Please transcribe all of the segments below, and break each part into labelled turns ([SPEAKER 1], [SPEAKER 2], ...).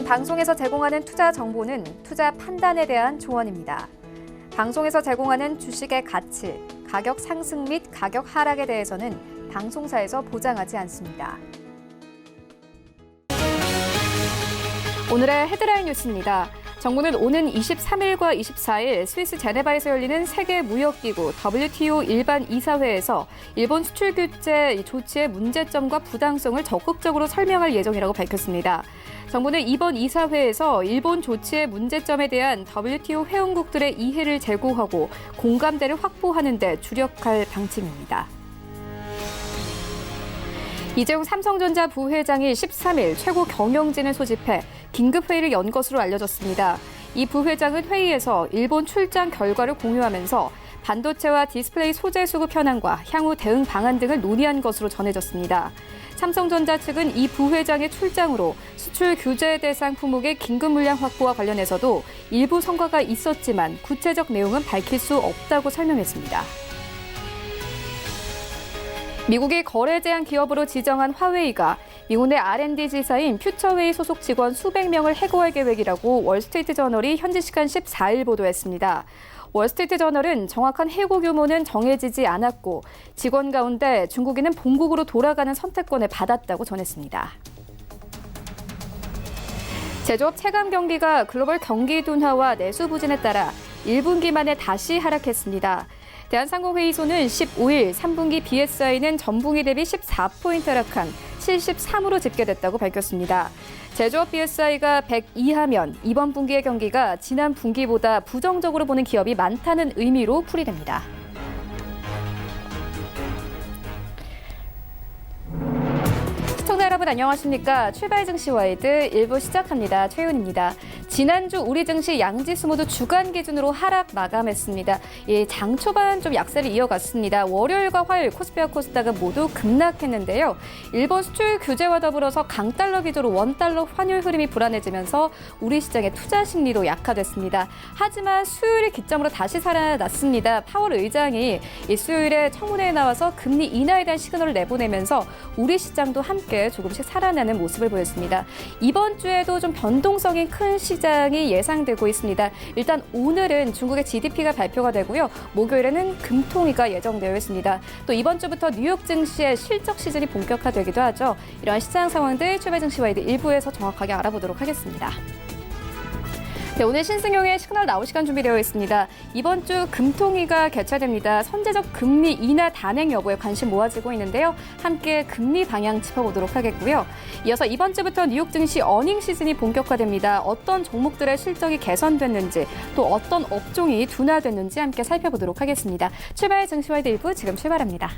[SPEAKER 1] 방송에서 제공하는 투자 정보는 투자 판단에 대한 조언입니다. 방송에서 제공하는 주식의 가치, 가격 상승 및 가격 하락에 대해서는 방송사에서 보장하지 않습니다. 오늘의 헤드라인 뉴스입니다. 정부는 오는 23일과 24일 스위스 제네바에서 열리는 세계무역기구 WTO 일반 이사회에서 일본 수출 규제 조치의 문제점과 부당성을 적극적으로 설명할 예정이라고 밝혔습니다. 정부는 이번 이사회에서 일본 조치의 문제점에 대한 WTO 회원국들의 이해를 제고하고 공감대를 확보하는 데 주력할 방침입니다. 이재용 삼성전자 부회장이 13일 최고 경영진을 소집해 긴급회의를 연 것으로 알려졌습니다. 이 부회장은 회의에서 일본 출장 결과를 공유하면서 반도체와 디스플레이 소재 수급 현황과 향후 대응 방안 등을 논의한 것으로 전해졌습니다. 삼성전자 측은 이 부회장의 출장으로 수출 규제 대상 품목의 긴급 물량 확보와 관련해서도 일부 성과가 있었지만 구체적 내용은 밝힐 수 없다고 설명했습니다. 미국이 거래 제한 기업으로 지정한 화웨이가 미국 내 R&D 지사인 퓨처웨이 소속 직원 수백 명을 해고할 계획이라고 월스트리트저널이 현지 시간 14일 보도했습니다. 월스트리트저널은 정확한 해고 규모는 정해지지 않았고 직원 가운데 중국인은 본국으로 돌아가는 선택권을 받았다고 전했습니다. 제조업 체감 경기가 글로벌 경기 둔화와 내수 부진에 따라 1분기 만에 다시 하락했습니다. 대한상공회의소는 15일 3분기 BSI는 전분기 대비 14포인트 하락한 73으로 집계됐다고 밝혔습니다. 제조업 BSI가 100 이하면 이번 분기의 경기가 지난 분기보다 부정적으로 보는 기업이 많다는 의미로 풀이됩니다. 시청자 여러분 안녕하십니까? 출발 증시 와이드 1부 시작합니다. 최윤입니다. 지난주 우리 증시 양지수 모두 주간 기준으로 하락 마감했습니다. 장 초반 좀 약세를 이어갔습니다. 월요일과 화요일 코스피와 코스닥은 모두 급락했는데요. 일본 수출 규제와 더불어서 강달러 기조로 원달러 환율 흐름이 불안해지면서 우리 시장의 투자 심리도 약화됐습니다. 하지만 수요일을 기점으로 다시 살아났습니다. 파월 의장이 이 수요일에 청문회에 나와서 금리 인하에 대한 시그널을 내보내면서 우리 시장도 함께 조금씩 살아나는 모습을 보였습니다. 이번 주에도 좀 변동성이 큰 시장이 예상되고 있습니다. 일단 오늘은 중국의 GDP가 발표가 되고요. 목요일에는 금통위가 예정되어 있습니다. 또 이번 주부터 뉴욕 증시의 실적 시즌이 본격화되기도 하죠. 이러한 시장 상황들 출발 증시 와이드 1부에서 정확하게 알아보도록 하겠습니다. 네, 오늘 신승용의 시그널 나올 시간 준비되어 있습니다. 이번 주 금통위가 개최됩니다. 선제적 금리 인하 단행 여부에 관심 모아지고 있는데요. 함께 금리 방향 짚어보도록 하겠고요. 이어서 이번 주부터 뉴욕 증시 어닝 시즌이 본격화됩니다. 어떤 종목들의 실적이 개선됐는지 또 어떤 업종이 둔화됐는지 함께 살펴보도록 하겠습니다. 출발 증시와이드 1부 지금 출발합니다.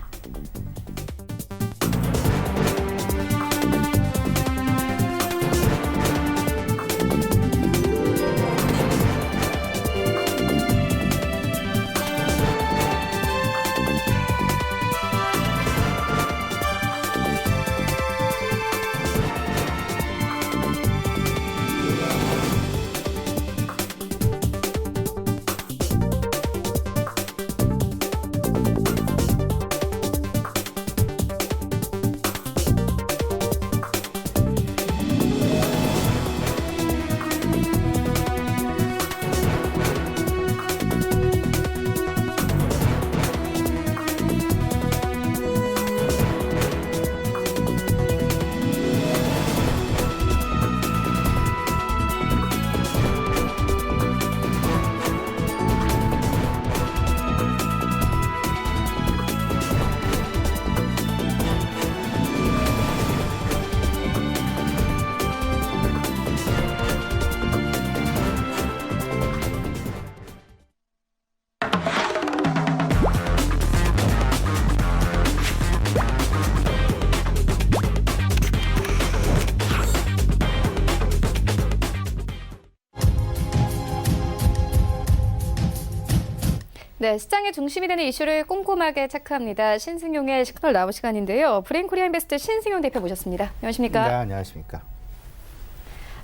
[SPEAKER 1] 네, 시장의 중심이 되는 이슈를 꼼꼼하게 체크합니다. 신승용의 시그널 나올 시간인데요. 브레인코리아 인베스트 신승용 대표 모셨습니다. 안녕하십니까?
[SPEAKER 2] 네, 안녕하십니까?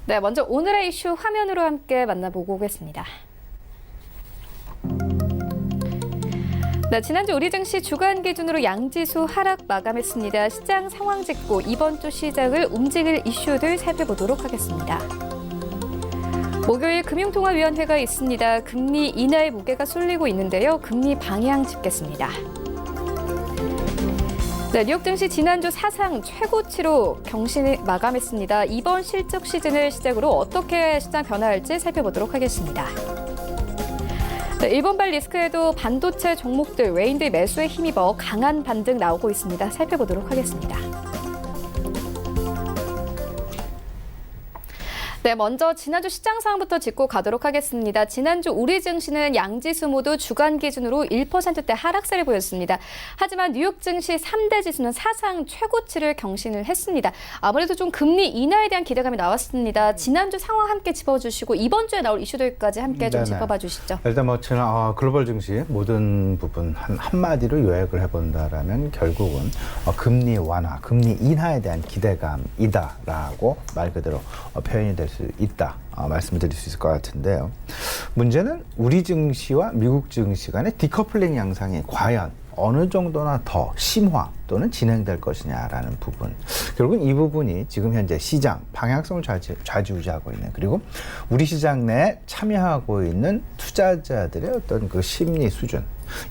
[SPEAKER 1] 네, 먼저 오늘의 이슈 화면으로 함께 만나보고 오겠습니다. 네, 지난주 우리 증시 주간 기준으로 양지수 하락 마감했습니다. 시장 상황 짚고 이번 주 시장을 움직일 이슈들 살펴보도록 하겠습니다. 목요일 금융통화위원회가 있습니다. 금리 인하의 무게가 쏠리고 있는데요. 금리 방향 짚겠습니다. 네, 뉴욕 증시 지난주 사상 최고치로 경신을 마감했습니다. 이번 실적 시즌을 시작으로 어떻게 시장 변화할지 살펴보도록 하겠습니다. 네, 일본발 리스크에도 반도체 종목들 외인들 매수에 힘입어 강한 반등 나오고 있습니다. 살펴보도록 하겠습니다. 네, 먼저 지난주 시장 상황부터 짚고 가도록 하겠습니다. 지난주 우리 증시는 양지수 모두 주간 기준으로 1%대 하락세를 보였습니다. 하지만 뉴욕 증시 3대 지수는 사상 최고치를 경신을 했습니다. 아무래도 좀 금리 인하에 대한 기대감이 나왔습니다. 지난주 상황 함께 짚어주시고 이번 주에 나올 이슈들까지 함께 좀 짚어봐 주시죠.
[SPEAKER 2] 일단 글로벌 증시 모든 부분 한마디로 요약을 해본다라면 결국은 금리 완화, 금리 인하에 대한 기대감이다라고 말 그대로 표현이 될 수 있다. 말씀을 드릴 수 있을 것 같은데요. 문제는 우리 증시와 미국 증시 간의 디커플링 양상이 과연 어느 정도나 더 심화 또는 진행될 것이냐라는 부분. 결국은 이 부분이 지금 현재 시장 방향성을 좌지우지하고 있는, 그리고 우리 시장 내에 참여하고 있는 투자자들의 어떤 그 심리 수준,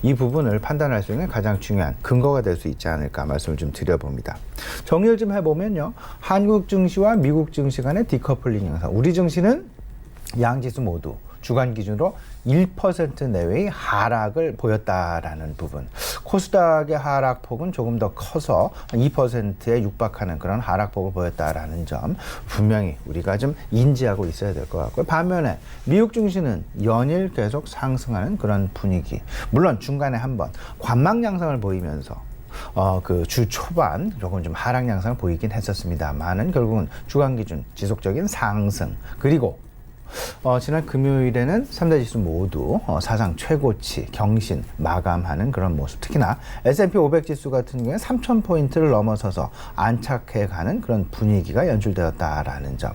[SPEAKER 2] 이 부분을 판단할 수 있는 가장 중요한 근거가 될 수 있지 않을까 말씀을 좀 드려봅니다. 정리를 좀 해보면요. 한국 증시와 미국 증시 간의 디커플링 양상. 우리 증시는 양지수 모두 주간 기준으로 1% 내외의 하락을 보였다라는 부분. 코스닥의 하락폭은 조금 더 커서 2%에 육박하는 그런 하락폭을 보였다라는 점 분명히 우리가 좀 인지하고 있어야 될 것 같고요. 반면에 미국 증시는 연일 계속 상승하는 그런 분위기. 물론 중간에 한번 관망 양상을 보이면서 그 주 초반 조금 좀 하락 양상을 보이긴 했었습니다만은 결국은 주간 기준 지속적인 상승, 그리고 지난 금요일에는 3대 지수 모두 사상 최고치 경신 마감하는 그런 모습. 특히나 S&P 500 지수 같은 경우에 3,000포인트를 넘어서서 안착해가는 그런 분위기가 연출되었다라는 점.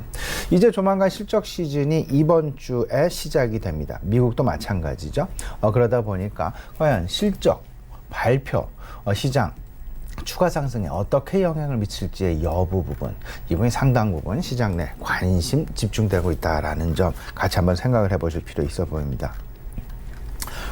[SPEAKER 2] 이제 조만간 실적 시즌이 이번 주에 시작이 됩니다. 미국도 마찬가지죠. 그러다 보니까 과연 실적 발표, 시장 추가 상승에 어떻게 영향을 미칠지의 여부 부분, 이 부분이 상당 부분 시장 내 관심 집중되고 있다라는 점 같이 한번 생각을 해보실 필요 있어 보입니다.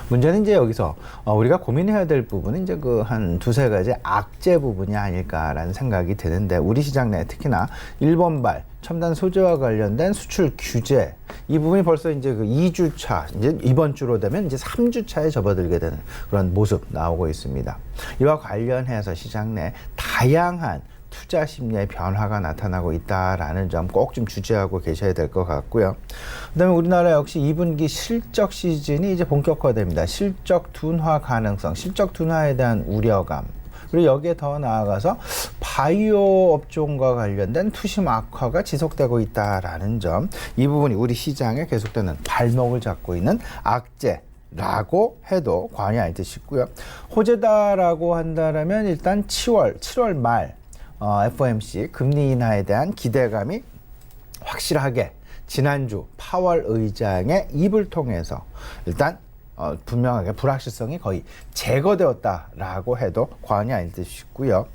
[SPEAKER 2] 문제는 이제 여기서 우리가 고민해야 될 부분은 이제 그 한 두세 가지 악재 부분이 아닐까라는 생각이 드는데, 우리 시장 내 특히나 일본발 첨단 소재와 관련된 수출 규제, 이 부분이 벌써 이제 그 2주차, 이제 이번 주로 되면 이제 3주차에 접어들게 되는 그런 모습 나오고 있습니다. 이와 관련해서 시장 내 다양한 투자 심리의 변화가 나타나고 있다라는 점 꼭 좀 주지하고 계셔야 될 것 같고요. 그다음에 우리나라 역시 2분기 실적 시즌이 이제 본격화됩니다. 실적 둔화 가능성, 실적 둔화에 대한 우려감, 그리고 여기에 더 나아가서 바이오 업종과 관련된 투심 악화가 지속되고 있다라는 점, 이 부분이 우리 시장에 계속되는 발목을 잡고 있는 악재라고 해도 과언이 아닐 듯 싶고요. 호재다라고 한다면 일단 7월 말 FOMC 금리 인하에 대한 기대감이 확실하게 지난주 파월 의장의 입을 통해서 일단 분명하게 불확실성이 거의 제거되었다라고 해도 과언이 아닐 듯 싶고요.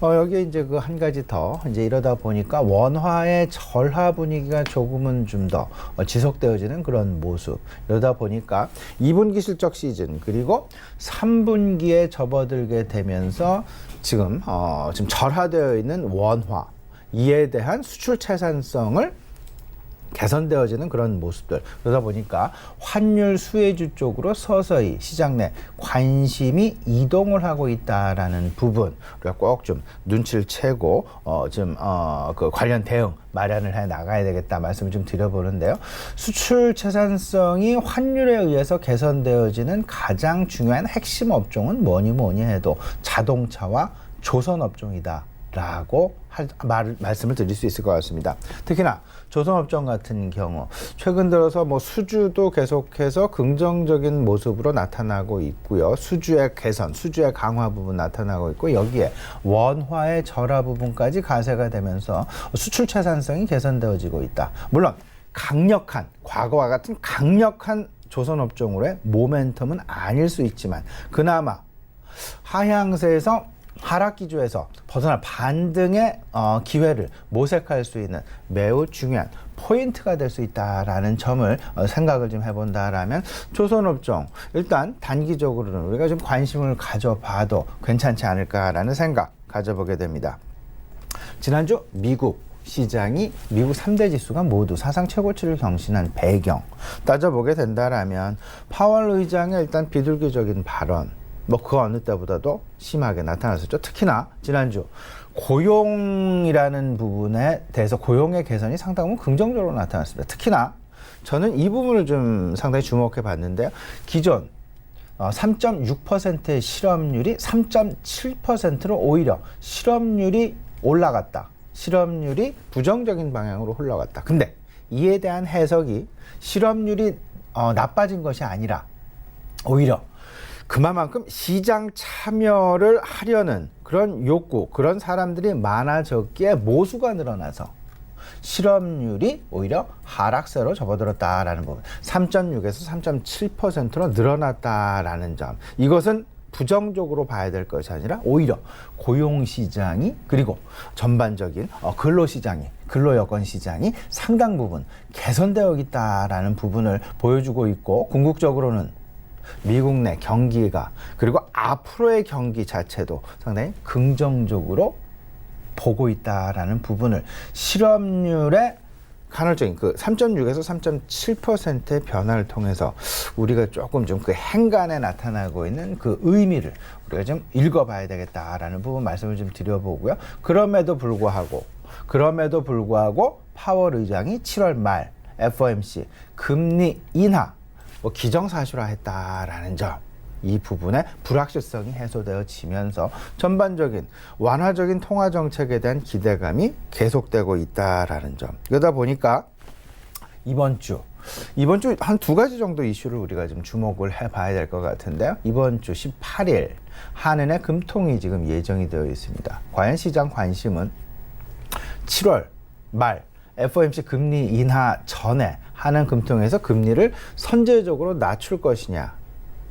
[SPEAKER 2] 여기에 이제 그 한 가지 더 이제 이러다 보니까 원화의 절하 분위기가 조금은 좀 더 지속되어지는 그런 모습. 이러다 보니까 2분기 실적 시즌 그리고 3분기에 접어들게 되면서 지금 절하되어 있는 원화, 이에 대한 수출 채산성을 개선되어지는 그런 모습들. 그러다 보니까 환율 수혜주 쪽으로 서서히 시장 내 관심이 이동을 하고 있다라는 부분, 우리가 꼭 좀 눈치를 채고 그 관련 대응 마련을 해 나가야 되겠다 말씀을 좀 드려보는데요. 수출 채산성이 환율에 의해서 개선되어지는 가장 중요한 핵심 업종은 뭐니 해도 자동차와 조선 업종이다 라고 말씀을 드릴 수 있을 것 같습니다. 특히나 조선업종 같은 경우 최근 들어서 수주도 계속해서 긍정적인 모습으로 나타나고 있고요. 수주의 개선, 수주의 강화 부분 나타나고 있고, 여기에 원화의 절하 부분까지 가세가 되면서 수출 채산성이 개선되어지고 있다. 물론 과거와 같은 강력한 조선업종으로의 모멘텀은 아닐 수 있지만 그나마 하향세에서 하락 기조에서 벗어날 반등의 기회를 모색할 수 있는 매우 중요한 포인트가 될 수 있다라는 점을 생각을 좀 해본다라면 조선업종 일단 단기적으로는 우리가 좀 관심을 가져봐도 괜찮지 않을까라는 생각 가져보게 됩니다. 지난주 미국 시장이 미국 3대 지수가 모두 사상 최고치를 경신한 배경 따져보게 된다라면 파월 의장의 일단 비둘기적인 발언 그 어느 때보다도 심하게 나타났었죠. 특히나 지난주 고용이라는 부분에 대해서 고용의 개선이 상당히 긍정적으로 나타났습니다. 특히나 저는 이 부분을 좀 상당히 주목해 봤는데요. 기존 3.6%의 실업률이 3.7%로 오히려 실업률이 올라갔다. 실업률이 부정적인 방향으로 흘러갔다. 근데 이에 대한 해석이 실업률이 나빠진 것이 아니라 오히려 그만큼 시장 참여를 하려는 그런 욕구, 그런 사람들이 많아졌기에 모수가 늘어나서 실업률이 오히려 하락세로 접어들었다라는 부분. 3.6에서 3.7%로 늘어났다라는 점. 이것은 부정적으로 봐야 될 것이 아니라 오히려 고용시장이 그리고 전반적인 근로시장이 근로여건시장이 상당 부분 개선되어 있다라는 부분을 보여주고 있고 궁극적으로는 미국 내 경기가 그리고 앞으로의 경기 자체도 상당히 긍정적으로 보고 있다라는 부분을 실업률의 간헐적인 그 3.6에서 3.7%의 변화를 통해서 우리가 조금 좀 그 행간에 나타나고 있는 그 의미를 우리가 좀 읽어봐야 되겠다라는 부분 말씀을 좀 드려보고요. 그럼에도 불구하고 파월 의장이 7월 말 FOMC 금리 인하 기정사실화했다라는 점, 이 부분의 불확실성이 해소되어지면서 전반적인 완화적인 통화 정책에 대한 기대감이 계속되고 있다라는 점. 그러다 보니까 이번 주 한 두 가지 정도 이슈를 우리가 좀 주목을 해봐야 될 것 같은데요. 이번 주 18일 한은의 금통이 지금 예정이 되어 있습니다. 과연 시장 관심은 7월 말 FOMC 금리 인하 전에 한은 금통에서 금리를 선제적으로 낮출 것이냐,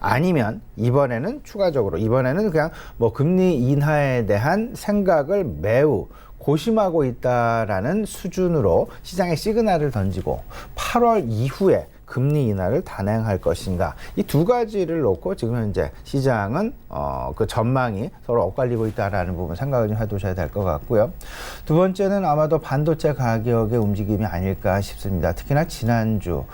[SPEAKER 2] 아니면 이번에는 그냥 금리 인하에 대한 생각을 매우 고심하고 있다라는 수준으로 시장에 시그널을 던지고 8월 이후에 금리 인하를 단행할 것인가, 이 두 가지를 놓고 지금 현재 시장은 그 전망이 서로 엇갈리고 있다라는 부분 생각을 좀 해두셔야 될 것 같고요. 두 번째는 아마도 반도체 가격의 움직임이 아닐까 싶습니다. 특히나 지난주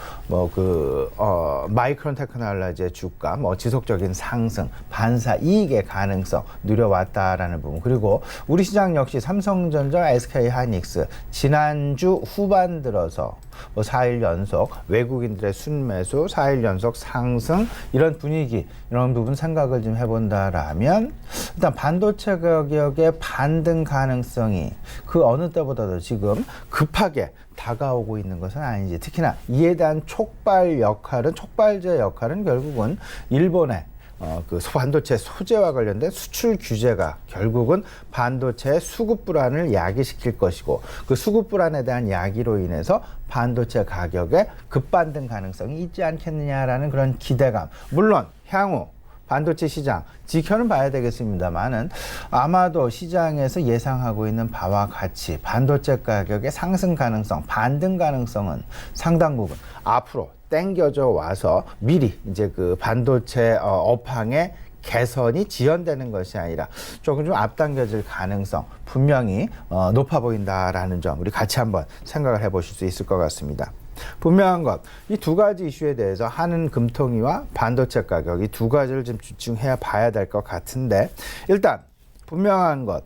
[SPEAKER 2] 마이크론 테크놀로지의 주가 지속적인 상승, 반사 이익의 가능성 누려왔다라는 부분, 그리고 우리 시장 역시 삼성전자, SK하이닉스 지난주 후반 들어서 4일 연속 외국인들의 순매수, 4일 연속 상승, 이런 분위기, 이런 부분 생각을 좀 해본다라면 일단 반도체 가격의 반등 가능성이 그 어느 때보다도 지금 급하게 다가오고 있는 것은 아닌지, 특히나 이에 대한 촉발제 역할은 결국은 일본의 그 반도체 소재와 관련된 수출 규제가 결국은 반도체 수급 불안을 야기시킬 것이고, 그 수급 불안에 대한 야기로 인해서 반도체 가격의 급반등 가능성이 있지 않겠느냐라는 그런 기대감. 물론 향후 반도체 시장 지켜는 봐야 되겠습니다만은 아마도 시장에서 예상하고 있는 바와 같이 반도체 가격의 상승 가능성, 반등 가능성은 상당 부분 앞으로 땡겨져 와서 미리 이제 그 반도체 업황의 개선이 지연되는 것이 아니라 조금 좀 앞당겨질 가능성 분명히 높아 보인다라는 점, 우리 같이 한번 생각을 해보실 수 있을 것 같습니다. 분명한 것, 이 두 가지 이슈에 대해서 한은 금통위와 반도체 가격, 이 두 가지를 좀 집중해야 봐야 될 것 같은데, 일단 분명한 것,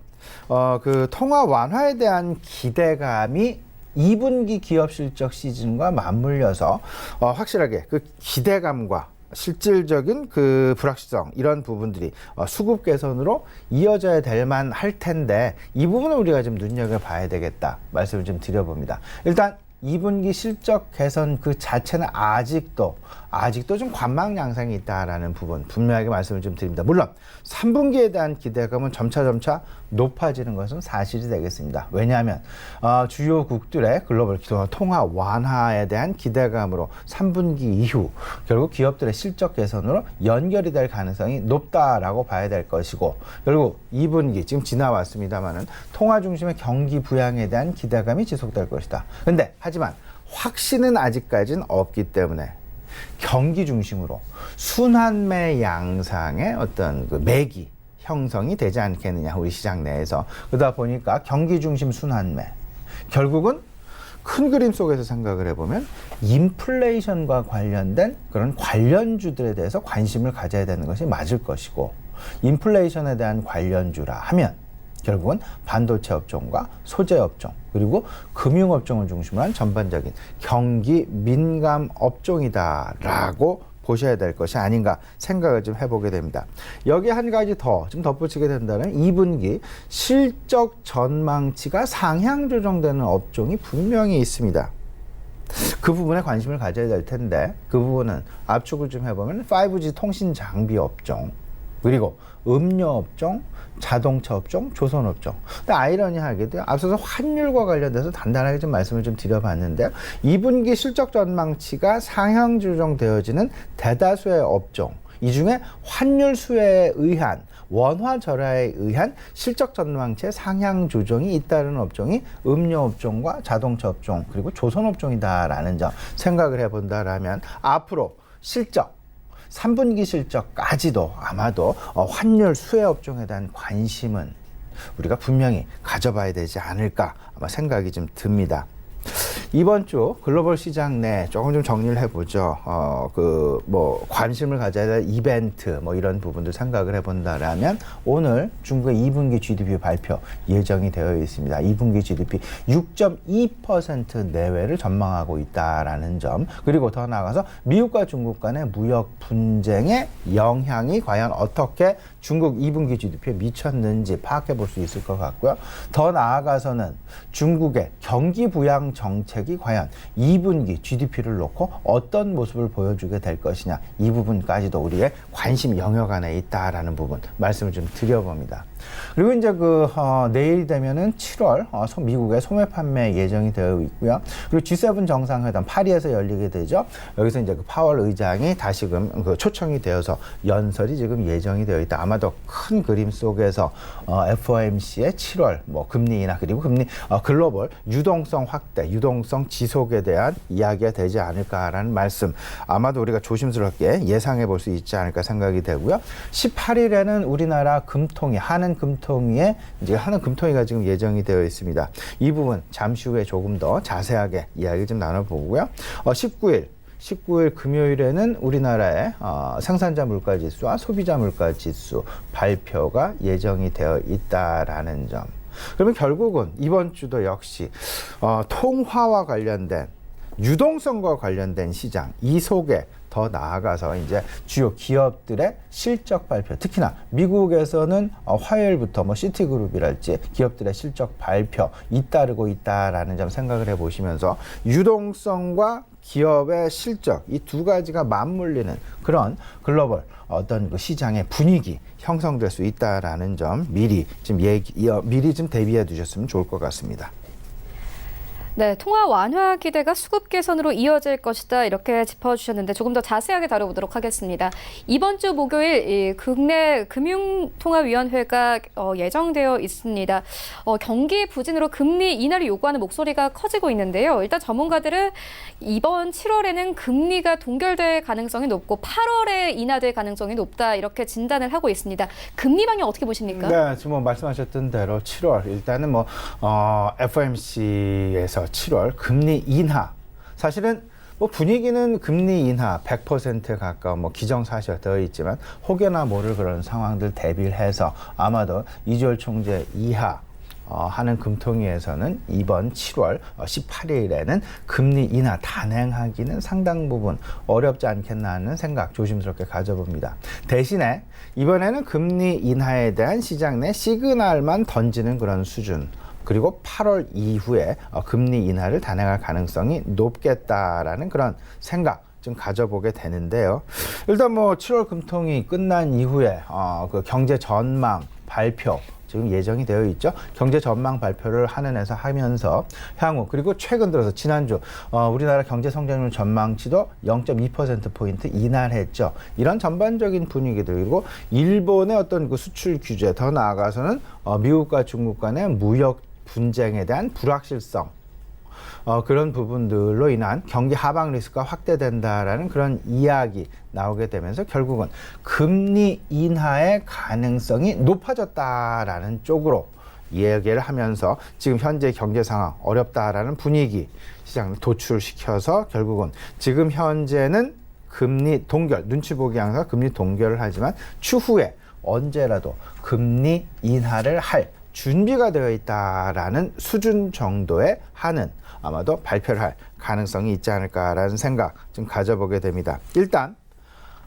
[SPEAKER 2] 그 통화 완화에 대한 기대감이 2분기 기업 실적 시즌과 맞물려서 확실하게 그 기대감과 실질적인 그 불확실성, 이런 부분들이 수급 개선으로 이어져야 될 만할 텐데, 이 부분을 우리가 좀 눈여겨봐야 되겠다 말씀을 좀 드려봅니다. 일단 2분기 실적 개선 그 자체는 아직도 아직도 좀 관망 양상이 있다라는 부분 분명하게 말씀을 좀 드립니다. 물론 3분기에 대한 기대감은 점차 높아지는 것은 사실이 되겠습니다. 왜냐하면 주요국들의 글로벌 통화 완화에 대한 기대감으로 3분기 이후 결국 기업들의 실적 개선으로 연결이 될 가능성이 높다라고 봐야 될 것이고, 결국 2분기 지금 지나왔습니다만은 통화 중심의 경기 부양에 대한 기대감이 지속될 것이다. 근데 하지만 확신은 아직까지는 없기 때문에 경기 중심으로 순환매 양상의 어떤 그 매기 형성이 되지 않겠느냐, 우리 시장 내에서. 그러다 보니까 경기 중심 순환매, 결국은 큰 그림 속에서 생각을 해보면 인플레이션과 관련된 그런 관련주들에 대해서 관심을 가져야 되는 것이 맞을 것이고, 인플레이션에 대한 관련주라 하면 결국은 반도체 업종과 소재 업종, 그리고 금융 업종을 중심으로 한 전반적인 경기 민감 업종이다라고 보셔야 될 것이 아닌가 생각을 좀 해보게 됩니다. 여기 한 가지 더 좀 덧붙이게 된다면 2분기 실적 전망치가 상향 조정되는 업종이 분명히 있습니다. 그 부분에 관심을 가져야 될 텐데, 그 부분은 압축을 좀 해보면 5G 통신 장비 업종, 그리고 음료 업종, 자동차 업종, 조선 업종. 근데 아이러니하게도 앞서서 환율과 관련돼서 단단하게 좀 말씀을 좀 드려봤는데요. 2분기 실적 전망치가 상향 조정되어지는 대다수의 업종, 이 중에 환율 수혜에 의한, 원화 절하에 의한 실적 전망치의 상향 조정이 잇따르는 업종이 음료 업종과 자동차 업종, 그리고 조선 업종이다라는 점 생각을 해본다라면 앞으로 실적, 3분기 실적까지도 아마도 환율 수혜 업종에 대한 관심은 우리가 분명히 가져봐야 되지 않을까 아마 생각이 좀 듭니다. 이번 주 글로벌 시장 내 조금 좀 정리를 해보죠. 관심을 가져야 될 이벤트, 이런 부분들 생각을 해본다라면 오늘 중국의 2분기 GDP 발표 예정이 되어 있습니다. 2분기 GDP 6.2% 내외를 전망하고 있다라는 점, 그리고 더 나아가서 미국과 중국 간의 무역 분쟁의 영향이 과연 어떻게 중국 2분기 GDP에 미쳤는지 파악해 볼 수 있을 것 같고요. 더 나아가서는 중국의 경기 부양 정책이 과연 2분기 GDP를 놓고 어떤 모습을 보여주게 될 것이냐, 이 부분까지도 우리의 관심 영역 안에 있다라는 부분 말씀을 좀 드려봅니다. 그리고 이제 내일이 되면은 7월 미국의 소매 판매 예정이 되어 있고요. 그리고 G7 정상회담 파리에서 열리게 되죠. 여기서 이제 파월 의장이 다시금 초청이 되어서 연설이 지금 예정이 되어 있다. 아마도 큰 그림 속에서 FOMC의 7월 금리 인하, 그리고 금리 글로벌 유동성 확대, 유동성 지속에 대한 이야기가 되지 않을까라는 말씀, 아마도 우리가 조심스럽게 예상해 볼 수 있지 않을까 생각이 되고요. 18일에는 우리나라 금통위, 하는 금통위가 지금 예정이 되어 있습니다. 이 부분 잠시 후에 조금 더 자세하게 이야기 좀 나눠보고요. 19일 금요일에는 우리나라의 생산자 물가지수와 소비자 물가지수 발표가 예정이 되어 있다라는 점. 그러면 결국은 이번 주도 역시 통화와 관련된, 유동성과 관련된 시장, 이 속에 더 나아가서 이제 주요 기업들의 실적 발표, 특히나 미국에서는 화요일부터 시티그룹이랄지 기업들의 실적 발표 잇따르고 있다라는 점 생각을 해보시면서 유동성과 기업의 실적, 이 두 가지가 맞물리는 그런 글로벌 어떤 그 시장의 분위기 형성될 수 있다라는 점 미리 좀 대비해 두셨으면 좋을 것 같습니다.
[SPEAKER 1] 네, 통화 완화 기대가 수급 개선으로 이어질 것이다, 이렇게 짚어주셨는데 조금 더 자세하게 다뤄보도록 하겠습니다. 이번 주 목요일 이 국내 금융통화위원회가 예정되어 있습니다. 경기 부진으로 금리 인하를 요구하는 목소리가 커지고 있는데요. 일단 전문가들은 이번 7월에는 금리가 동결될 가능성이 높고 8월에 인하될 가능성이 높다, 이렇게 진단을 하고 있습니다. 금리 방향 어떻게 보십니까?
[SPEAKER 2] 네, 지금 말씀하셨던 대로 7월 일단은 FOMC에서 7월 금리 인하, 사실은 분위기는 금리 인하 100%에 가까운 기정사실화 되어 있지만 혹여나 모를 그런 상황들 대비를 해서 아마도 이주열 총재 이하 하는 금통위에서는 이번 7월 18일에는 금리 인하 단행하기는 상당 부분 어렵지 않겠나 하는 생각 조심스럽게 가져봅니다. 대신에 이번에는 금리 인하에 대한 시장 내 시그널만 던지는 그런 수준, 그리고 8월 이후에 금리 인하를 단행할 가능성이 높겠다라는 그런 생각 좀 가져보게 되는데요. 일단 뭐 7월 금통이 끝난 이후에 그 경제 전망 발표 지금 예정이 되어 있죠. 경제 전망 발표를 하면서 향후 그리고 최근 들어서 지난주 우리나라 경제 성장률 전망치도 0.2%포인트 인하했죠. 이런 전반적인 분위기들 그리고 일본의 어떤 그 수출 규제 더 나아가서는 미국과 중국 간의 무역 분쟁에 대한 불확실성 그런 부분들로 인한 경기 하방 리스크가 확대된다라는 그런 이야기 나오게 되면서 결국은 금리 인하의 가능성이 높아졌다라는 쪽으로 이야기를 하면서 지금 현재 경제 상황 어렵다라는 분위기 시장을 도출시켜서 결국은 지금 현재는 금리 동결, 눈치 보기 항상 금리 동결을 하지만 추후에 언제라도 금리 인하를 할 준비가 되어 있다라는 수준 정도의 한은 아마도 발표를 할 가능성이 있지 않을까라는 생각 좀 가져보게 됩니다. 일단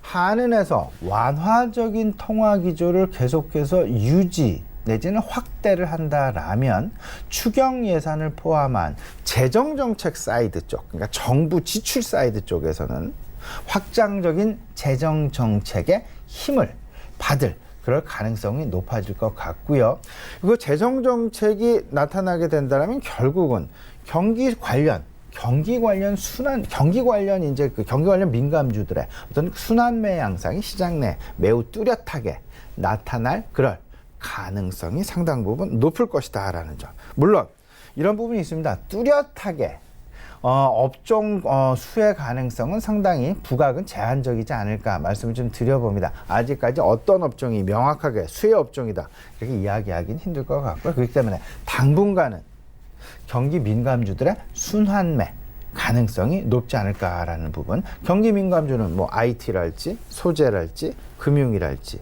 [SPEAKER 2] 한은에서 완화적인 통화 기조를 계속해서 유지 내지는 확대를 한다라면 추경 예산을 포함한 재정정책 사이드 쪽, 그러니까 정부 지출 사이드 쪽에서는 확장적인 재정정책의 힘을 받을 그럴 가능성이 높아질 것 같고요. 그리고 재정정책이 나타나게 된다면 결국은 경기 관련 이제 그 경기 관련 민감주들의 어떤 순환매 양상이 시장 내 매우 뚜렷하게 나타날 그럴 가능성이 상당 부분 높을 것이다라는 점. 물론 이런 부분이 있습니다. 뚜렷하게 업종 수의 가능성은 상당히 부각은 제한적이지 않을까 말씀을 좀 드려봅니다. 아직까지 어떤 업종이 명확하게 수혜 업종이다 이렇게 이야기하기는 힘들 것 같고요. 그렇기 때문에 당분간은 경기 민감주들의 순환매 가능성이 높지 않을까라는 부분. 경기 민감주는 뭐 IT랄지 소재랄지 금융이랄지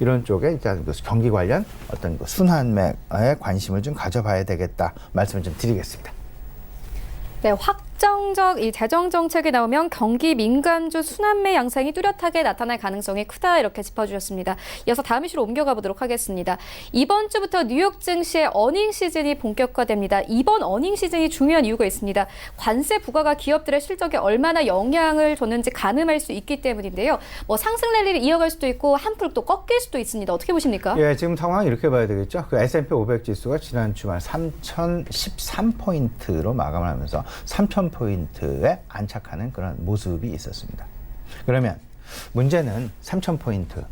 [SPEAKER 2] 이런 쪽에 일단 경기 관련 어떤 순환매에 관심을 좀 가져봐야 되겠다 말씀을 좀 드리겠습니다.
[SPEAKER 1] 네, 확정적 이 재정 정책이 나오면 경기 민감주 순환매 양상이 뚜렷하게 나타날 가능성이 크다 이렇게 짚어주셨습니다. 이어서 다음 이슈로 옮겨가 보도록 하겠습니다. 이번 주부터 뉴욕 증시의 어닝 시즌이 본격화됩니다. 이번 어닝 시즌이 중요한 이유가 있습니다. 관세 부과가 기업들의 실적에 얼마나 영향을 줬는지 가늠할 수 있기 때문인데요. 뭐 상승 랠리를 이어갈 수도 있고 한풀 또 꺾일 수도 있습니다. 어떻게 보십니까?
[SPEAKER 2] 예, 지금 상황 이렇게 봐야 되겠죠. 그 S&P 500 지수가 지난 주말 3,013포인트로 마감을 하면서 3,000포인트에 안착하는 그런 모습이 있었습니다. 그러면 문제는 3,000포인트.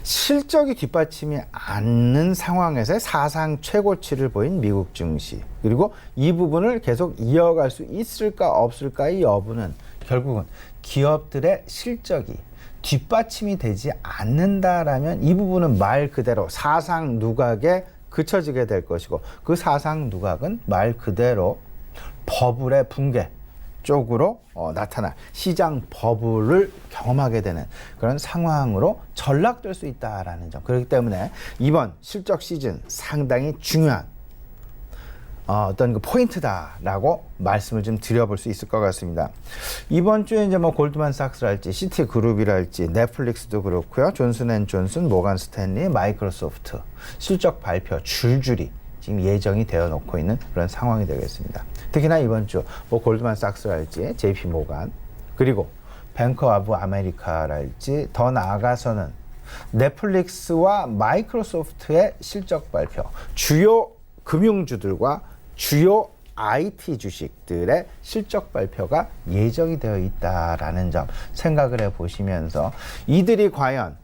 [SPEAKER 2] 실적이 뒷받침이 않는 상황에서 사상 최고치를 보인 미국 증시. 그리고 이 부분을 계속 이어갈 수 있을까 없을까의 여부는 결국은 기업들의 실적이 뒷받침이 되지 않는다라면 이 부분은 말 그대로 사상 누각에 그쳐지게 될 것이고 그 사상 누각은 말 그대로 버블의 붕괴 쪽으로 나타날 시장 버블을 경험하게 되는 그런 상황으로 전락될 수 있다라는 점. 그렇기 때문에 이번 실적 시즌 상당히 중요한 어떤 그 포인트다라고 말씀을 좀 드려볼 수 있을 것 같습니다. 이번 주에 이제 뭐 골드만삭스랄지 시티그룹이랄지 넷플릭스도 그렇고요. 존슨앤존슨, 모건 스탠리, 마이크로소프트 실적 발표 줄줄이 지금 예정이 되어 놓고 있는 그런 상황이 되겠습니다. 특히나 이번 주 뭐 골드만삭스랄지 JP 모간 그리고 뱅크 오브 아메리카랄지 더 나아가서는 넷플릭스와 마이크로소프트의 실적 발표 주요 금융주들과 주요 IT 주식들의 실적 발표가 예정이 되어 있다라는 점 생각을 해보시면서 이들이 과연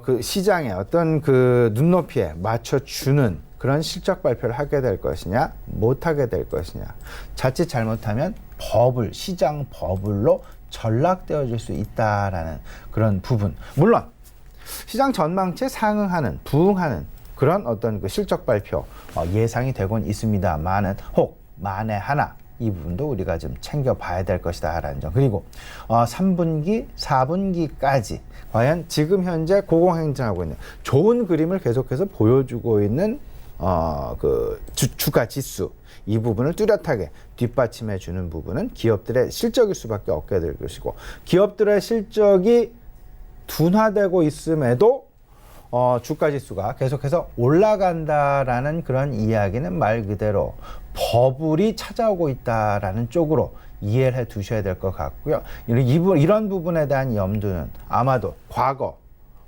[SPEAKER 2] 그 시장의 어떤 그 눈높이에 맞춰주는 그런 실적 발표를 하게 될 것이냐 못하게 될 것이냐 자칫 잘못하면 버블 시장 버블로 전락되어질 수 있다라는 그런 부분. 물론 시장 전망치에 상응하는 부응하는 그런 어떤 그 실적 발표 예상이 되곤 있습니다만은 혹 만에 하나 이 부분도 우리가 좀 챙겨봐야 될 것이다라는 점. 그리고 3분기, 4분기까지 과연 지금 현재 고공행진하고 있는 좋은 그림을 계속해서 보여주고 있는 그 주가 지수 이 부분을 뚜렷하게 뒷받침해 주는 부분은 기업들의 실적일 수밖에 없게 될 것이고 기업들의 실적이 둔화되고 있음에도 주가 지수가 계속해서 올라간다라는 그런 이야기는 말 그대로 버블이 찾아오고 있다라는 쪽으로 이해를 해 두셔야 될 것 같고요. 이런 부분에 대한 염두는 아마도 과거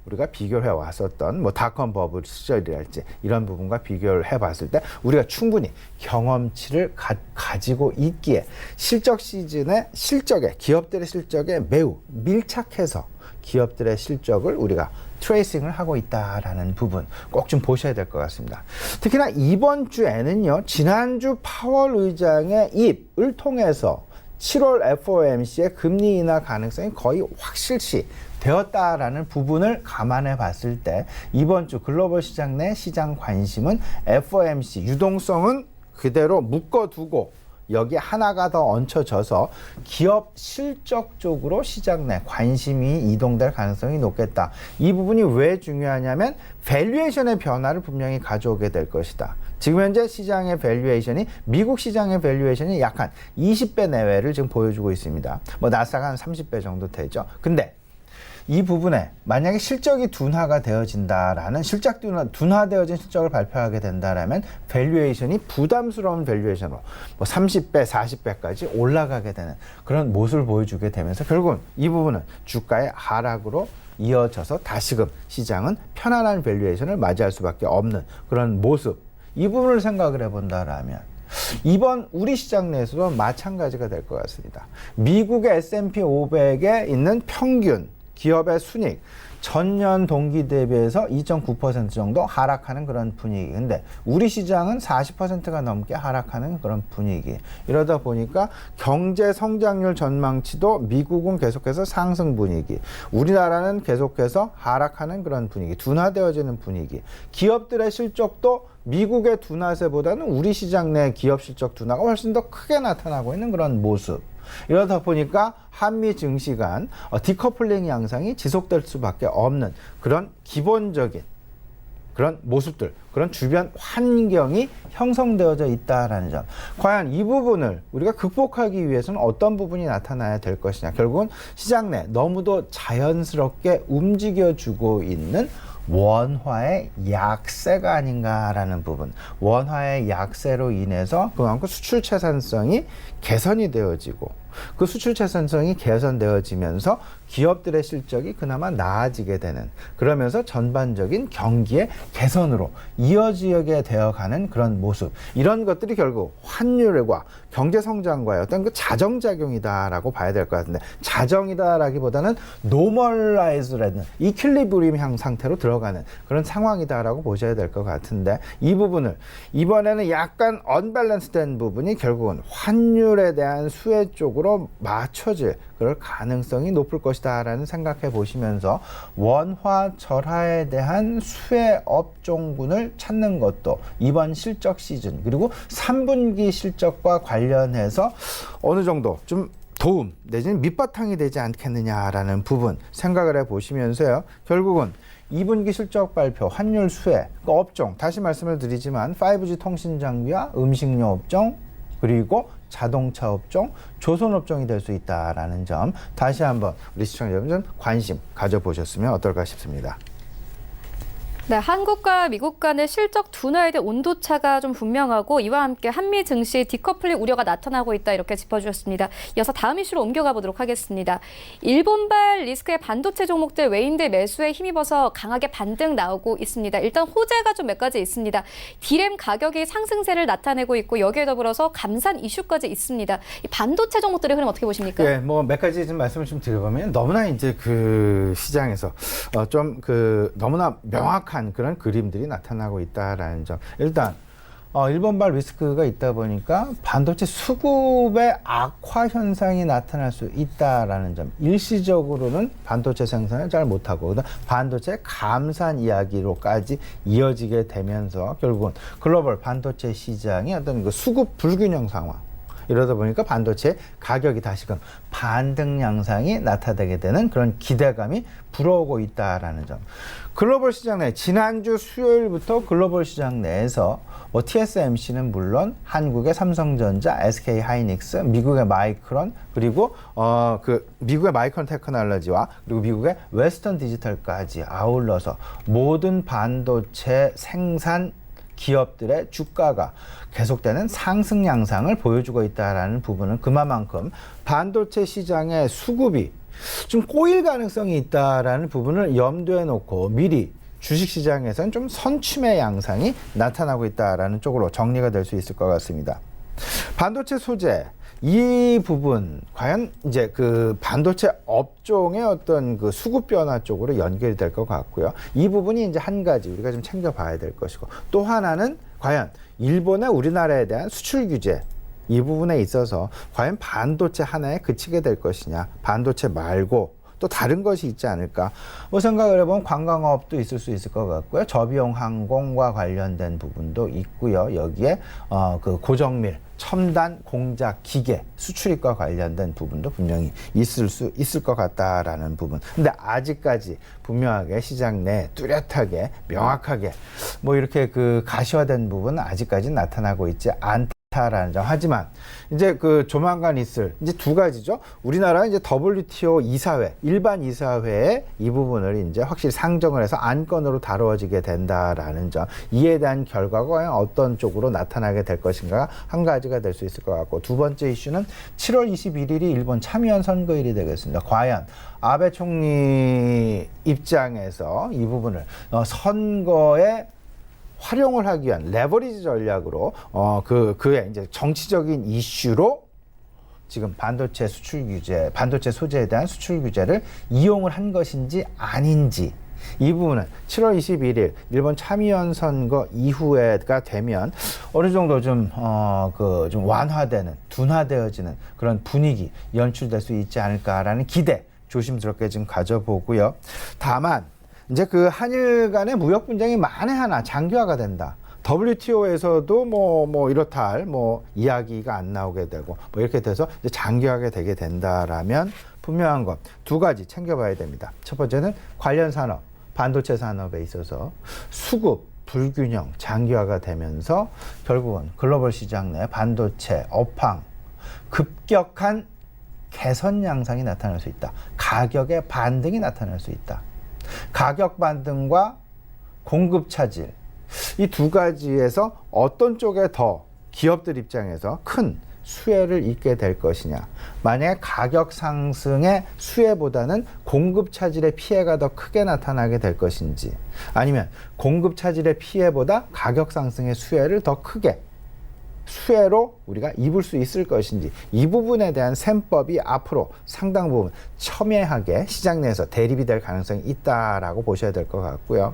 [SPEAKER 2] 우리가 비교를 해왔었던 뭐 닷컴 버블 시절이랄지 이런 부분과 비교를 해봤을 때 우리가 충분히 경험치를 가지고 있기에 실적 시즌의 실적에 기업들의 실적에 매우 밀착해서 기업들의 실적을 우리가 트레이싱을 하고 있다라는 부분 꼭 좀 보셔야 될 것 같습니다. 특히나 이번 주에는요, 지난주 파월 의장의 입을 통해서 7월 FOMC의 금리 인하 가능성이 거의 확실시 되었다라는 부분을 감안해 봤을 때 이번 주 글로벌 시장 내 시장 관심은 FOMC 유동성은 그대로 묶어두고 여기 하나가 더 얹혀져서 기업 실적 쪽으로 시장 내 관심이 이동될 가능성이 높겠다. 이 부분이 왜 중요하냐면 밸류에이션의 변화를 분명히 가져오게 될 것이다. 지금 현재 시장의 밸류에이션이 미국 시장의 밸류에이션이 약 한 20배 내외를 지금 보여주고 있습니다. 뭐 나스닥 한 30배 정도 되죠. 근데 이 부분에 만약에 실적이 둔화가 되어진다라는 둔화되어진 실적을 발표하게 된다라면 밸류에이션이 부담스러운 밸류에이션으로 뭐 30배, 40배까지 올라가게 되는 그런 모습을 보여주게 되면서 결국은 이 부분은 주가의 하락으로 이어져서 다시금 시장은 편안한 밸류에이션을 맞이할 수밖에 없는 그런 모습. 이 부분을 생각을 해본다라면 이번 우리 시장 내에서도 마찬가지가 될 것 같습니다. 미국의 S&P 500에 있는 평균 기업의 순이익 전년 동기 대비해서 2.9% 정도 하락하는 그런 분위기. 근데 우리 시장은 40%가 넘게 하락하는 그런 분위기. 이러다 보니까 경제 성장률 전망치도 미국은 계속해서 상승 분위기. 우리나라는 계속해서 하락하는 그런 분위기. 둔화되어지는 분위기. 기업들의 실적도 미국의 둔화세보다는 우리 시장 내 기업 실적 둔화가 훨씬 더 크게 나타나고 있는 그런 모습. 이러다 보니까 한미 증시 간 디커플링 양상이 지속될 수밖에 없는 그런 기본적인 그런 모습들, 그런 주변 환경이 형성되어져 있다라는 점. 과연 이 부분을 우리가 극복하기 위해서는 어떤 부분이 나타나야 될 것이냐. 결국은 시장 내 너무도 자연스럽게 움직여주고 있는 원화의 약세가 아닌가라는 부분. 원화의 약세로 인해서 그만큼 수출 채산성이 개선이 되어지고 그 수출 채산성이 개선되어지면서 기업들의 실적이 그나마 나아지게 되는, 그러면서 전반적인 경기의 개선으로 이어지게 되어가는 그런 모습. 이런 것들이 결국 환율과 경제 성장과의 어떤 그 자정작용이다라고 봐야 될 것 같은데, 자정이다라기보다는 노멀라이즈라는 이퀄리브리움 상태로 들어가는 그런 상황이다라고 보셔야 될 것 같은데, 이 부분을 이번에는 약간 언밸런스된 부분이 결국은 환율에 대한 수혜 쪽으로 맞춰질 그럴 가능성이 높을 것이다라는 생각해 보시면서 원화 절하에 대한 수혜 업종군을 찾는 것도 이번 실적 시즌 그리고 3분기 실적과 관련해서 어느 정도 좀 도움 내지는 밑바탕이 되지 않겠느냐라는 부분 생각을 해 보시면서요. 결국은 2분기 실적 발표, 환율 수혜, 그 업종, 다시 말씀을 드리지만 5G 통신 장비와 음식료 업종, 그리고 자동차 업종, 조선 업종이 될 수 있다라는 점 다시 한번 우리 시청자 여러분 관심 가져보셨으면 어떨까 싶습니다.
[SPEAKER 1] 네, 한국과 미국 간의 실적 둔화에 대한 온도차가 좀 분명하고 이와 함께 한미 증시 디커플링 우려가 나타나고 있다 이렇게 짚어주셨습니다. 이어서 다음 이슈로 옮겨가 보도록 하겠습니다. 일본발 리스크의 반도체 종목들 외인들 매수에 힘입어서 강하게 반등 나오고 있습니다. 일단 호재가 좀 몇 가지 있습니다. 디램 가격이 상승세를 나타내고 있고 여기에 더불어서 감산 이슈까지 있습니다. 이 반도체 종목들의 흐름 어떻게 보십니까?
[SPEAKER 2] 네, 뭐 몇 가지 좀 말씀을 좀 드려보면 너무나 이제 그 시장에서 좀 그 너무나 명확한 그런 그림들이 나타나고 있다라는 점. 일단 일본발 리스크가 있다 보니까 반도체 수급의 악화 현상이 나타날 수 있다라는 점. 일시적으로는 반도체 생산을 잘 못하고 반도체 감산 이야기로까지 이어지게 되면서 결국은 글로벌 반도체 시장이 어떤 그 수급 불균형 상황. 이러다 보니까 반도체 가격이 다시금 반등 양상이 나타나게 되는 그런 기대감이 불어오고 있다라는 점. 글로벌 시장 내 지난주 수요일부터 글로벌 시장 내에서 뭐 TSMC는 물론 한국의 삼성전자, SK 하이닉스, 미국의 마이크론, 그리고 미국의 마이크론 테크놀로지와 그리고 미국의 웨스턴 디지털까지 아울러서 모든 반도체 생산 기업들의 주가가 계속되는 상승 양상을 보여주고 있다라는 부분은 그만큼 반도체 시장의 수급이 좀 꼬일 가능성이 있다라는 부분을 염두에 놓고 미리 주식시장에서는 좀 선취매 양상이 나타나고 있다라는 쪽으로 정리가 될 수 있을 것 같습니다. 반도체 소재 이 부분 과연 이제 그 반도체 업종의 어떤 그 수급 변화 쪽으로 연결이 될 것 같고요. 이 부분이 이제 한 가지 우리가 좀 챙겨봐야 될 것이고, 또 하나는 과연 일본의 우리나라에 대한 수출 규제 이 부분에 있어서 과연 반도체 하나에 그치게 될 것이냐, 반도체 말고 또 다른 것이 있지 않을까 뭐 생각을 해보면 관광업도 있을 수 있을 것 같고요. 저비용 항공과 관련된 부분도 있고요. 여기에 그 고정밀 첨단 공작 기계 수출입과 관련된 부분도 분명히 있을 수 있을 것 같다라는 부분. 근데 아직까지 분명하게 시장 내 뚜렷하게 명확하게 뭐 이렇게 그 가시화된 부분은 아직까지 나타나고 있지 않다라는 점. 하지만 이제 그 조만간 있을 이제 두 가지죠. 우리나라 이제 WTO 이사회, 일반 이사회에 이 부분을 이제 확실히 상정을 해서 안건으로 다루어지게 된다라는 점. 이에 대한 결과가 과연 어떤 쪽으로 나타나게 될 것인가 한 가지가 될 수 있을 것 같고, 두 번째 이슈는 7월 21일이 일본 참의원 선거일이 되겠습니다. 과연 아베 총리 입장에서 이 부분을 선거에 활용을 하기 위한 레버리지 전략으로 그의 이제 정치적인 이슈로 지금 반도체 수출 규제, 반도체 소재에 대한 수출 규제를 이용을 한 것인지 아닌지, 이 부분은 7월 21일 일본 참의원 선거 이후에가 되면 어느 정도 좀 완화되는, 둔화되어지는 그런 분위기 연출될 수 있지 않을까라는 기대 조심스럽게 지금 가져보고요. 다만 이제 그 한일 간의 무역 분쟁이 만에 하나 장기화가 된다. WTO에서도 뭐 이렇다 할 이야기가 안 나오게 되고 뭐 이렇게 돼서 이제 장기화하게 되게 된다라면 분명한 것 두 가지 챙겨봐야 됩니다. 첫 번째는 관련 산업, 반도체 산업에 있어서 수급 불균형 장기화가 되면서 결국은 글로벌 시장 내 반도체 업황 급격한 개선 양상이 나타날 수 있다. 가격의 반등이 나타날 수 있다. 가격 반등과 공급 차질, 이 두 가지에서 어떤 쪽에 더 기업들 입장에서 큰 수혜를 입게 될 것이냐. 만약에 가격 상승의 수혜보다는 공급 차질의 피해가 더 크게 나타나게 될 것인지, 아니면 공급 차질의 피해보다 가격 상승의 수혜를 더 크게 수혜로 우리가 입을 수 있을 것인지, 이 부분에 대한 셈법이 앞으로 상당 부분 첨예하게 시장 내에서 대립이 될 가능성이 있다라고 보셔야 될 것 같고요.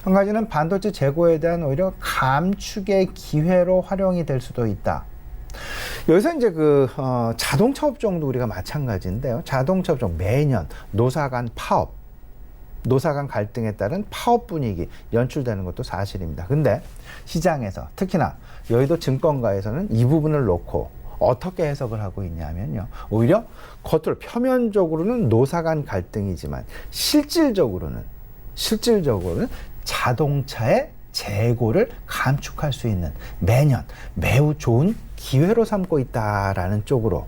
[SPEAKER 2] 한 가지는 반도체 재고에 대한 오히려 감축의 기회로 활용이 될 수도 있다. 여기서 이제 자동차 업종도 우리가 마찬가지인데요. 자동차 업종 매년 노사 간 파업, 노사 간 갈등에 따른 파업 분위기 연출되는 것도 사실입니다. 근데 시장에서 특히나 여의도 증권가에서는 이 부분을 놓고 어떻게 해석을 하고 있냐면요. 오히려 겉으로 표면적으로는 노사 간 갈등이지만 실질적으로는 자동차의 재고를 감축할 수 있는 매년 매우 좋은 기회로 삼고 있다라는 쪽으로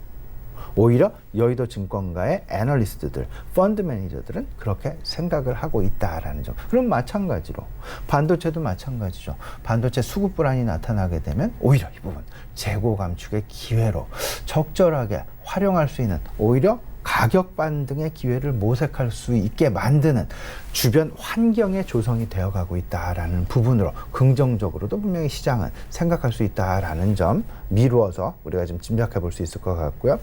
[SPEAKER 2] 오히려 여의도 증권가의 애널리스트들, 펀드 매니저들은 그렇게 생각을 하고 있다라는 점. 그럼 마찬가지로 반도체도 마찬가지죠. 반도체 수급 불안이 나타나게 되면 오히려 이 부분 재고 감축의 기회로 적절하게 활용할 수 있는, 오히려 가격 반등의 기회를 모색할 수 있게 만드는 주변 환경의 조성이 되어가고 있다라는 부분으로 긍정적으로도 분명히 시장은 생각할 수 있다라는 점 미루어서 우리가 좀 짐작해 볼 수 있을 것 같고요.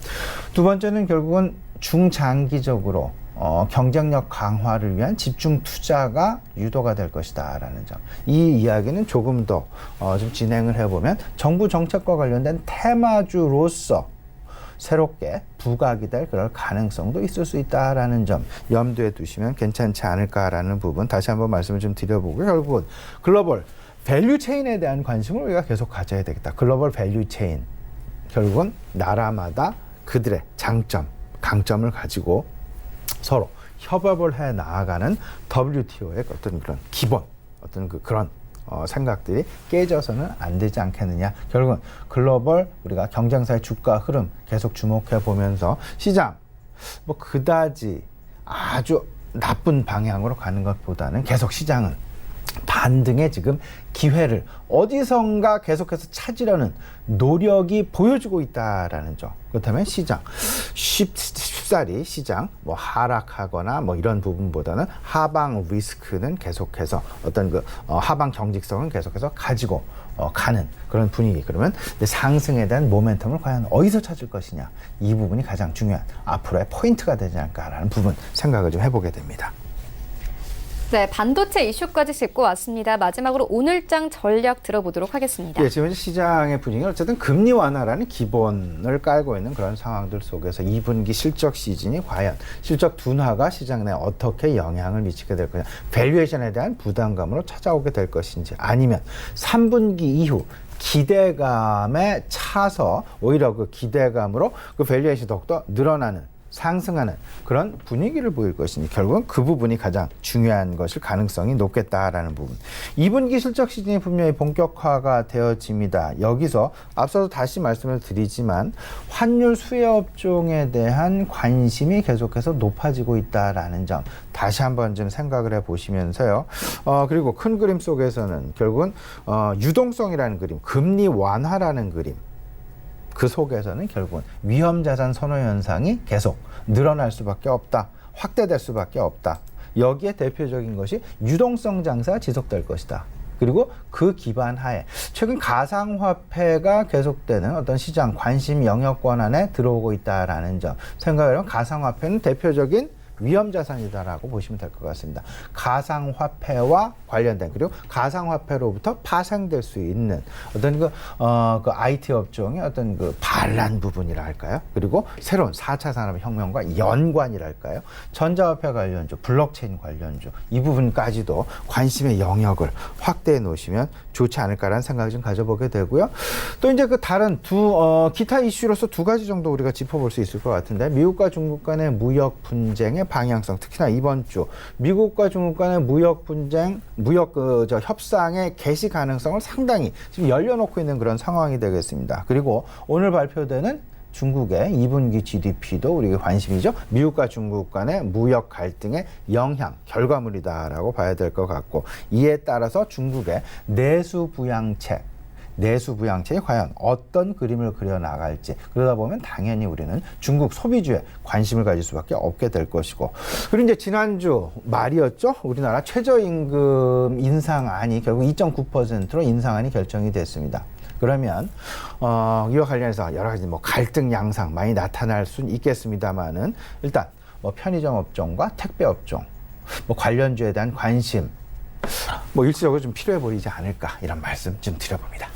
[SPEAKER 2] 두 번째는 결국은 중장기적으로 경쟁력 강화를 위한 집중 투자가 유도가 될 것이다라는 점. 이 이야기는 조금 더 좀 진행을 해보면 정부 정책과 관련된 테마주로서 새롭게 부각이 될 그럴 가능성도 있을 수 있다라는 점 염두에 두시면 괜찮지 않을까라는 부분 다시 한번 말씀을 좀 드려보고, 결국은 글로벌 밸류 체인에 대한 관심을 우리가 계속 가져야 되겠다. 글로벌 밸류 체인, 결국은 나라마다 그들의 장점, 강점을 가지고 서로 협업을 해 나아가는 WTO의 어떤 그런 기본, 어떤 그런 생각들이 깨져서는 안 되지 않겠느냐. 결국은 글로벌 우리가 경쟁사의 주가 흐름 계속 주목해 보면서 시장 그다지 아주 나쁜 방향으로 가는 것보다는 계속 시장은 반등의 지금 기회를 어디선가 계속해서 찾으려는 노력이 보여주고 있다라는 점. 그렇다면 시장 쉽사리 시장 뭐 하락하거나 뭐 이런 부분보다는 하방 리스크는 계속해서 어떤 그 하방 경직성은 계속해서 가지고 가는 그런 분위기. 그러면 상승에 대한 모멘텀을 과연 어디서 찾을 것이냐, 이 부분이 가장 중요한 앞으로의 포인트가 되지 않을까라는 부분 생각을 좀 해보게 됩니다.
[SPEAKER 1] 네, 반도체 이슈까지 짚고 왔습니다. 마지막으로 오늘장 전략 들어보도록 하겠습니다.
[SPEAKER 2] 예, 지금 시장의 분위기는 어쨌든 금리 완화라는 기본을 깔고 있는 그런 상황들 속에서 2분기 실적 시즌이 과연 실적 둔화가 시장 내에 어떻게 영향을 미치게 될 거냐, 밸류에이션에 대한 부담감으로 찾아오게 될 것인지, 아니면 3분기 이후 기대감에 차서 오히려 그 기대감으로 그 밸류에이션이 더욱더 늘어나는, 상승하는 그런 분위기를 보일 것이니 결국은 그 부분이 가장 중요한 것일 가능성이 높겠다라는 부분. 2분기 실적 시즌이 분명히 본격화가 되어집니다. 여기서 앞서도 다시 말씀을 드리지만 환율 수혜 업종에 대한 관심이 계속해서 높아지고 있다라는 점 다시 한번 좀 생각을 해보시면서요. 그리고 큰 그림 속에서는 결국은 유동성이라는 그림, 금리 완화라는 그림, 그 속에서는 결국은 위험자산 선호 현상이 계속 늘어날 수밖에 없다. 확대될 수밖에 없다. 여기에 대표적인 것이 유동성 장세가 지속될 것이다. 그리고 그 기반 하에 최근 가상화폐가 계속되는 어떤 시장 관심 영역권 안에 들어오고 있다라는 점 생각을 하면 가상화폐는 대표적인 위험자산이다라고 보시면 될 것 같습니다. 가상화폐와 관련된, 그리고 가상화폐로부터 파생될 수 있는 어떤 그 IT 업종의 어떤 그 반란 부분이라 할까요? 그리고 새로운 4차 산업혁명과 연관이랄까요? 전자화폐 관련주, 블록체인 관련주, 이 부분까지도 관심의 영역을 확대해 놓으시면 좋지 않을까라는 생각을 좀 가져보게 되고요. 또 이제 그 다른 기타 이슈로서 두 가지 정도 우리가 짚어볼 수 있을 것 같은데, 미국과 중국 간의 무역 분쟁의 방향성, 특히나 이번 주 미국과 중국 간의 무역 분쟁, 협상의 개시 가능성을 상당히 지금 열려놓고 있는 그런 상황이 되겠습니다. 그리고 오늘 발표되는 중국의 2분기 GDP도 우리가 관심이죠. 미국과 중국 간의 무역 갈등의 영향, 결과물이다라고 봐야 될 것 같고, 이에 따라서 중국의 내수부양책이 과연 어떤 그림을 그려나갈지, 그러다 보면 당연히 우리는 중국 소비주에 관심을 가질 수밖에 없게 될 것이고, 그리고 이제 지난주 말이었죠. 우리나라 최저임금 인상안이 결국 2.9%로 인상안이 결정이 됐습니다. 그러면 이와 관련해서 여러 가지 뭐 갈등 양상 많이 나타날 수는 있겠습니다만은, 일단 뭐 편의점 업종과 택배 업종 뭐 관련주에 대한 관심 뭐 일시적으로 좀 필요해 보이지 않을까, 이런 말씀 좀 드려봅니다.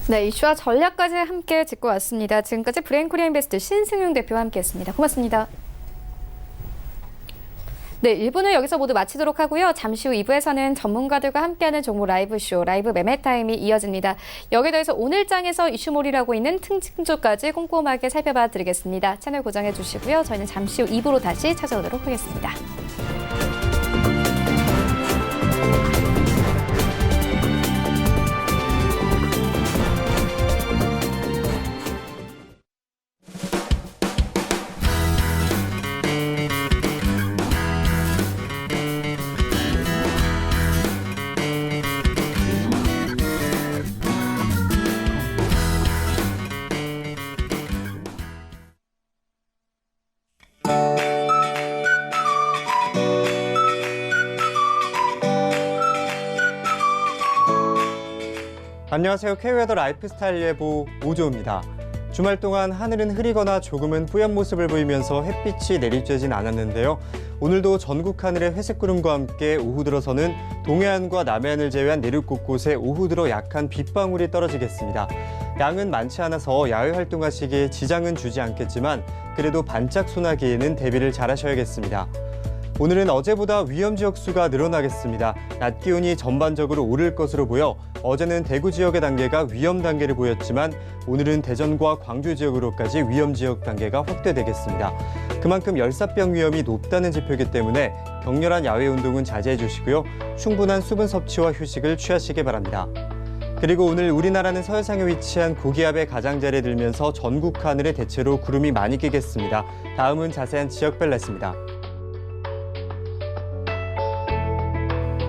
[SPEAKER 1] 네, 이슈와 전략까지 함께 짚고 왔습니다. 지금까지 브레인코리아 인베스트 신승용 대표와 함께했습니다. 고맙습니다. 네, 1부는 여기서 모두 마치도록 하고요. 잠시 후 2부에서는 전문가들과 함께하는 종목 라이브쇼, 라이브 매매타임이 이어집니다. 여기에 더해서 오늘장에서 이슈몰이라고 있는 특징주까지 꼼꼼하게 살펴봐 드리겠습니다. 채널 고정해 주시고요. 저희는 잠시 후 2부로 다시 찾아오도록 하겠습니다.
[SPEAKER 3] 안녕하세요. K웨더 라이프스타일 예보 오조입니다. 주말 동안 하늘은 흐리거나 조금은 뿌연 모습을 보이면서 햇빛이 내리쬐진 않았는데요. 오늘도 전국 하늘에 회색 구름과 함께 오후 들어서는 동해안과 남해안을 제외한 내륙 곳곳에 오후 들어 약한 빗방울이 떨어지겠습니다. 양은 많지 않아서 야외 활동하시기에 지장은 주지 않겠지만 그래도 반짝 소나기에는 대비를 잘 하셔야겠습니다. 오늘은 어제보다 위험 지역 수가 늘어나겠습니다. 낮 기온이 전반적으로 오를 것으로 보여 어제는 대구 지역의 단계가 위험 단계를 보였지만 오늘은 대전과 광주 지역으로까지 위험 지역 단계가 확대되겠습니다. 그만큼 열사병 위험이 높다는 지표이기 때문에 격렬한 야외 운동은 자제해 주시고요. 충분한 수분 섭취와 휴식을 취하시기 바랍니다. 그리고 오늘 우리나라는 서해상에 위치한 고기압의 가장자리에 들면서 전국 하늘에 대체로 구름이 많이 끼겠습니다. 다음은 자세한 지역별 날씨입니다.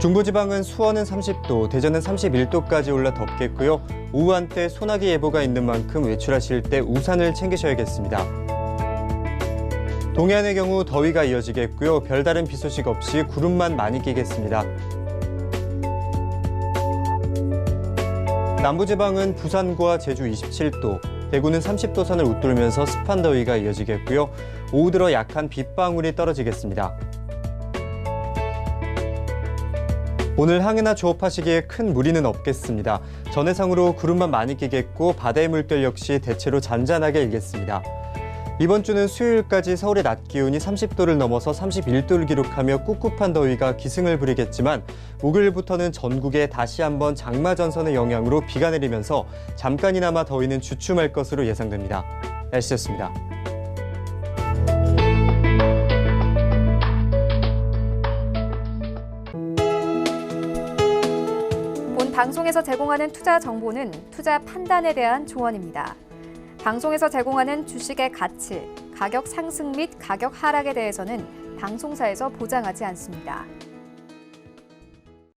[SPEAKER 3] 중부지방은 수원은 30도, 대전은 31도까지 올라 덥겠고요. 오후 한때 소나기 예보가 있는 만큼 외출하실 때 우산을 챙기셔야겠습니다. 동해안의 경우 더위가 이어지겠고요. 별다른 비 소식 없이 구름만 많이 끼겠습니다. 남부지방은 부산과 제주 27도, 대구는 30도 선을 웃돌면서 습한 더위가 이어지겠고요. 오후 들어 약한 빗방울이 떨어지겠습니다. 오늘 항해나 조업하시기에 큰 무리는 없겠습니다. 전해상으로 구름만 많이 끼겠고 바다의 물결 역시 대체로 잔잔하게 일겠습니다. 이번 주는 수요일까지 서울의 낮 기온이 30도를 넘어서 31도를 기록하며 꿉꿉한 더위가 기승을 부리겠지만 목요일부터는 전국에 다시 한번 장마 전선의 영향으로 비가 내리면서 잠깐이나마 더위는 주춤할 것으로 예상됩니다. 날씨였습니다.
[SPEAKER 1] 본 방송에서 제공하는 투자 정보는 투자 판단에 대한 조언입니다. 방송에서 제공하는 주식의 가치, 가격 상승 및 가격 하락에 대해서는 방송사에서 보장하지 않습니다.